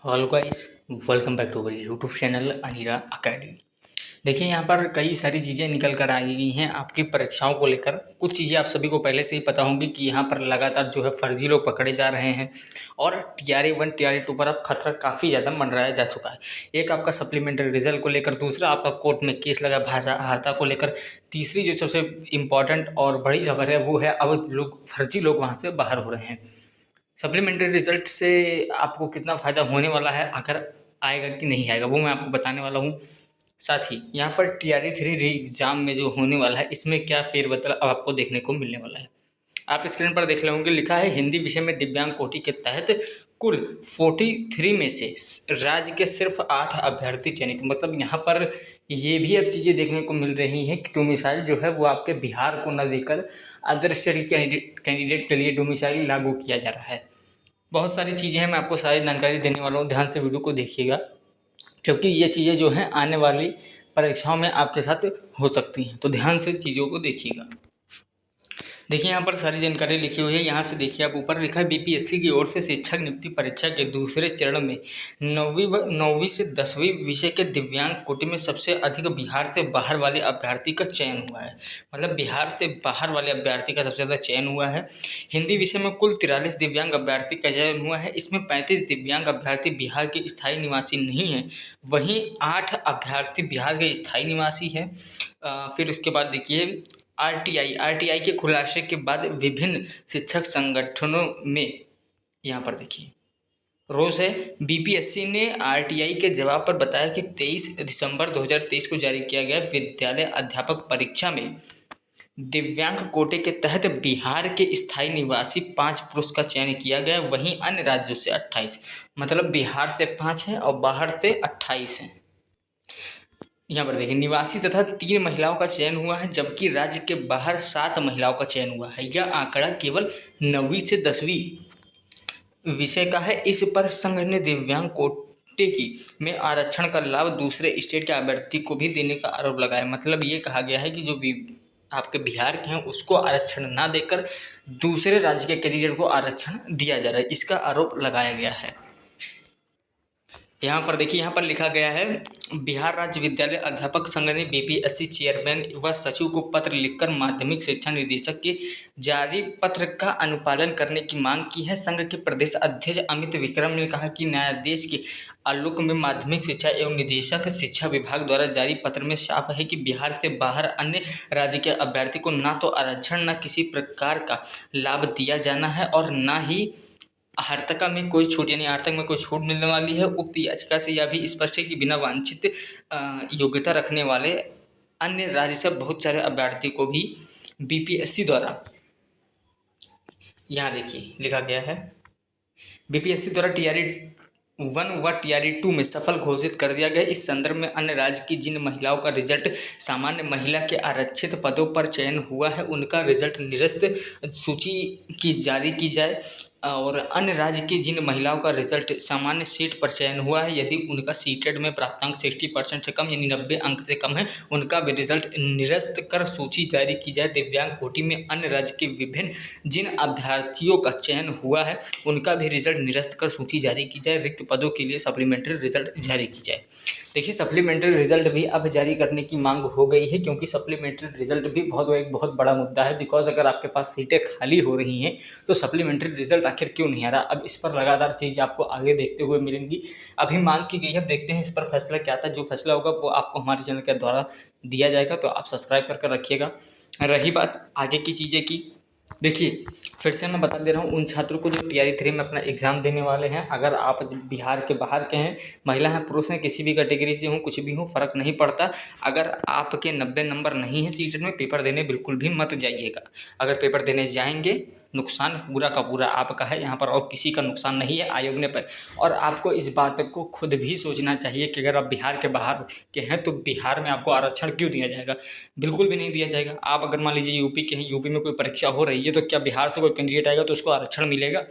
Hello guys, welcome back to our YouTube channel Aneera academy. देखिए, यहाँ पर कई सारी चीज़ें निकल कर आई गई हैं आपकी परीक्षाओं को लेकर। कुछ चीज़ें आप सभी को पहले से ही पता होंगी कि यहाँ पर लगातार जो है फर्जी लोग पकड़े जा रहे हैं और TRA 1 TRA 2 पर अब खतरा काफ़ी ज़्यादा मंडराया जा चुका है। एक आपका सप्लीमेंट्री रिजल्ट को लेकर, दूसरा आपका कोर्ट में केस लगा भाषा हारता को लेकर, तीसरी जो सबसे इम्पॉर्टेंट और बड़ी खबर है वो है अब फर्जी लोग वहाँ से बाहर हो रहे हैं। सप्लीमेंट्री रिजल्ट से आपको कितना फ़ायदा होने वाला है, आखिर आएगा कि नहीं आएगा, वो मैं आपको बताने वाला हूँ। साथ ही यहाँ पर TRA 3 री एग्ज़ाम में जो होने वाला है, इसमें क्या फेरबदल अब आपको देखने को मिलने वाला है। आप स्क्रीन पर देख रहे होंगे, लिखा है हिंदी विषय में दिव्यांग कोटि के तहत कुल 43 में से राज्य के सिर्फ 8 अभ्यर्थी चयनित। मतलब यहाँ पर ये भी अब चीज़ें देखने को मिल रही हैं कि डोमिसाइल जो है वो आपके बिहार को न देकर अदर स्टेट कैंडिडेट के लिए डोमिसाइल लागू किया जा रहा है। बहुत सारी चीज़ें हैं, मैं आपको सारी जानकारी देने वाला हूँ, ध्यान से वीडियो को देखिएगा, क्योंकि ये चीज़ें जो हैं आने वाली परीक्षाओं में आपके साथ हो सकती हैं, तो ध्यान से चीज़ों को देखिएगा। देखिए, यहाँ पर सारी जानकारी लिखी हुई है। यहाँ से देखिए, आप ऊपर लिखा है BPSC की ओर से शिक्षक नियुक्ति परीक्षा के दूसरे चरण में 9वीं से 10वीं विषय के दिव्यांग कोटि में सबसे अधिक बिहार से बाहर वाले अभ्यर्थी का चयन हुआ है। मतलब बिहार से बाहर वाले अभ्यर्थी का सबसे ज़्यादा चयन हुआ है। हिंदी विषय में कुल 43 दिव्यांग अभ्यर्थी का चयन हुआ है। इसमें 35 दिव्यांग अभ्यर्थी बिहार के स्थायी निवासी नहीं हैं, वहीं 8 अभ्यर्थी बिहार के स्थायी निवासी हैं। फिर उसके बाद देखिए, RTI के खुलासे के बाद विभिन्न शिक्षक संगठनों में, यहाँ पर देखिए रोज है, BPSC ने RTI के जवाब पर बताया कि 23 दिसंबर 2023 को जारी किया गया विद्यालय अध्यापक परीक्षा में दिव्यांग कोटे के तहत बिहार के स्थायी निवासी 5 पुरुष का चयन किया गया, वहीं अन्य राज्यों से 28। मतलब बिहार से 5 हैं और बाहर से 28 हैं। यहाँ पर देखिए, निवासी तथा 3 महिलाओं का चयन हुआ है, जबकि राज्य के बाहर 7 महिलाओं का चयन हुआ है। यह आंकड़ा केवल 9वीं से 10वीं विषय का है। इस पर संघ ने दिव्यांग कोटे की में आरक्षण का लाभ दूसरे स्टेट के अभ्यर्थी को भी देने का आरोप लगाया। मतलब ये कहा गया है कि जो भी आपके बिहार के हैं उसको आरक्षण ना देकर दूसरे राज्य के कैंडिडेट को आरक्षण दिया जा रहा है, इसका आरोप लगाया गया है। यहाँ पर देखिए, यहाँ पर लिखा गया है, बिहार राज्य विद्यालय अध्यापक संघ ने BPSC चेयरमैन व सचिव को पत्र लिखकर माध्यमिक शिक्षा निदेशक के जारी पत्र का अनुपालन करने की मांग की है। संघ के प्रदेश अध्यक्ष अमित विक्रम ने कहा कि न्यायाधीश के आलोक में माध्यमिक शिक्षा एवं निदेशक शिक्षा विभाग द्वारा जारी पत्र में साफ है कि बिहार से बाहर अन्य राज्य के अभ्यर्थी को ना तो आरक्षण न किसी प्रकार का लाभ दिया जाना है और न ही आर्तका में कोई छूट, यानी आर्तक में कोई छूट मिलने वाली है। उक्त याचिका से यह भी स्पष्ट है कि बिना वांछित योग्यता रखने वाले अन्य राज्य से बहुत सारे अभ्यर्थी को भी BPSC द्वारा, यहाँ देखिए लिखा गया है, BPSC द्वारा TRA 1 व TRA 2 में सफल घोषित कर दिया गया। इस संदर्भ में अन्य राज्य की जिन महिलाओं का रिजल्ट सामान्य महिला के आरक्षित पदों पर चयन हुआ है, उनका रिजल्ट निरस्त सूची की जारी की जाए। और अन्य राज्य की जिन महिलाओं का रिजल्ट सामान्य सीट पर चयन हुआ है, यदि उनका सीटेड में प्राप्तांक 60% से कम यानी 90 अंक से कम है, उनका भी रिजल्ट निरस्त कर सूची जारी की जाए। दिव्यांग कोटि में अन्य राज्य के विभिन्न जिन अभ्यर्थियों का चयन हुआ है, उनका भी रिजल्ट निरस्त कर सूची जारी की जाए। रिक्त पदों के लिए सप्लीमेंट्री रिजल्ट जारी की जाए। देखिए, सप्लीमेंट्री रिजल्ट भी अब जारी करने की मांग हो गई है, क्योंकि सप्लीमेंट्री रिजल्ट भी एक बहुत बड़ा मुद्दा है। बिकॉज अगर आपके पास सीटें खाली हो रही हैं तो सप्लीमेंट्री रिजल्ट आखिर क्यों नहीं आ रहा। अब इस पर लगातार चीज़ आपको आगे देखते हुए मिलेंगी। अभी मांग की गई है, देखते हैं इस पर फैसला क्या आता है। जो फैसला होगा वो आपको हमारे चैनल के द्वारा दिया जाएगा, तो आप सब्सक्राइब कर रखिएगा। रही बात आगे की चीज़ें की, देखिए फिर से मैं बता दे रहा हूँ उन छात्रों को जो TRA 3 में अपना एग्ज़ाम देने वाले हैं, अगर आप बिहार के बाहर के हैं, महिला हैं पुरुष हैं, किसी भी कैटेगरी से हों, कुछ भी हो, फ़र्क नहीं पड़ता। अगर आपके 90 नंबर नहीं है सीटेड में, पेपर देने बिल्कुल भी मत जाइएगा। अगर पेपर देने जाएंगे, नुकसान पूरा का पूरा आपका है, यहाँ पर और किसी का नुकसान नहीं है आयोग ने पर। और आपको इस बात को खुद भी सोचना चाहिए कि अगर आप बिहार के बाहर के हैं तो बिहार में आपको आरक्षण क्यों दिया जाएगा। बिल्कुल भी नहीं दिया जाएगा। आप अगर मान लीजिए यूपी के हैं, यूपी में कोई परीक्षा हो रही है, तो क्या बिहार से कोई कैंडिडेट आएगा तो उसको आरक्षण मिलेगा?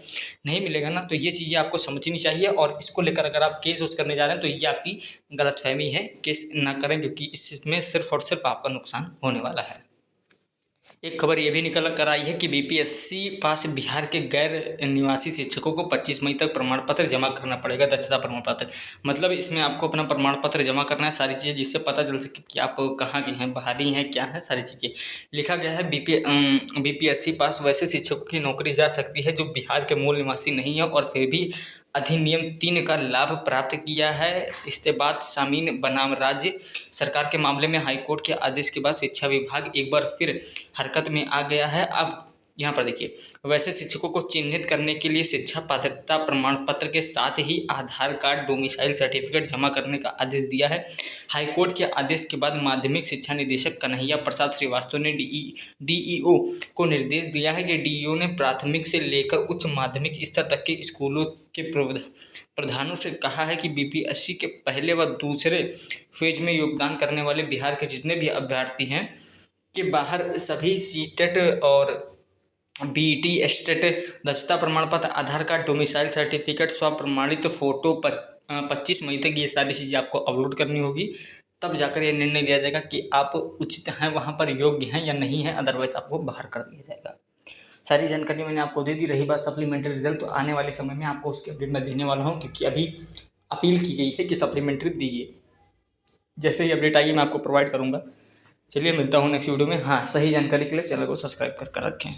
नहीं मिलेगा ना। तो ये चीज़ें आपको समझनी चाहिए, और इसको लेकर अगर आप केस उस करने जा रहे हैं तो ये आपकी गलतफहमी है। केस ना करें, क्योंकि इसमें सिर्फ और सिर्फ आपका नुकसान होने वाला है। एक खबर ये भी निकल कर आई है कि बीपीएससी पास बिहार के गैर निवासी शिक्षकों को 25 मई तक प्रमाण पत्र जमा करना पड़ेगा, दक्षता प्रमाण पत्र। मतलब इसमें आपको अपना प्रमाण पत्र जमा करना है, सारी चीज़ें, जिससे पता चल सके कि आप कहाँ के हैं, बाहरी हैं, क्या है, सारी चीज़ें लिखा गया है। बीपीएससी पास वैसे शिक्षकों की नौकरी जा सकती है जो बिहार के मूल निवासी नहीं है और फिर भी अधिनियम 3 का लाभ प्राप्त किया है। इसके बाद शामीन बनाम राज्य सरकार के मामले में हाईकोर्ट के आदेश के बाद शिक्षा विभाग एक बार फिर हरकत में आ गया है। अब यहाँ पर देखिए, वैसे शिक्षकों को चिन्हित करने के लिए शिक्षा पात्रता प्रमाण पत्र के साथ ही आधार कार्ड, डोमिसाइल सर्टिफिकेट जमा करने का आदेश दिया है। हाईकोर्ट के आदेश के बाद माध्यमिक शिक्षा निदेशक कन्हैया प्रसाद श्रीवास्तव ने डीईओ को निर्देश दिया है कि डीईओ ने प्राथमिक से लेकर उच्च माध्यमिक स्तर तक के स्कूलों के प्रधानों से कहा है कि बीपीएससी के पहले व दूसरे फेज में योगदान करने वाले बिहार के जितने भी अभ्यर्थी हैं के बाहर सभी सीटेट और बीईटी स्टेट दक्षता प्रमाण पत्र, आधार कार्ड, डोमिसाइल सर्टिफिकेट, स्वप्रमाणित फोटो 25 मई तक ये सारी चीज़ें आपको अपलोड करनी होगी। तब जाकर ये निर्णय लिया जाएगा कि आप उचित हैं, वहाँ पर योग्य हैं या नहीं हैं, अदरवाइज आपको बाहर कर दिया जाएगा। सारी जानकारी मैंने आपको दे दी। रही बात सप्लीमेंट्री रिजल्ट, तो आने वाले समय में आपको उसकी अपडेट मैं देने वाला हूँ, क्योंकि अभी अपील की गई है कि सप्लीमेंट्री दीजिए। जैसे ही अपडेट आएगी मैं आपको प्रोवाइड करूँगा। चलिए मिलता हूँ नेक्स्ट वीडियो में। हाँ, सही जानकारी के लिए चैनल को सब्सक्राइब कर रखें।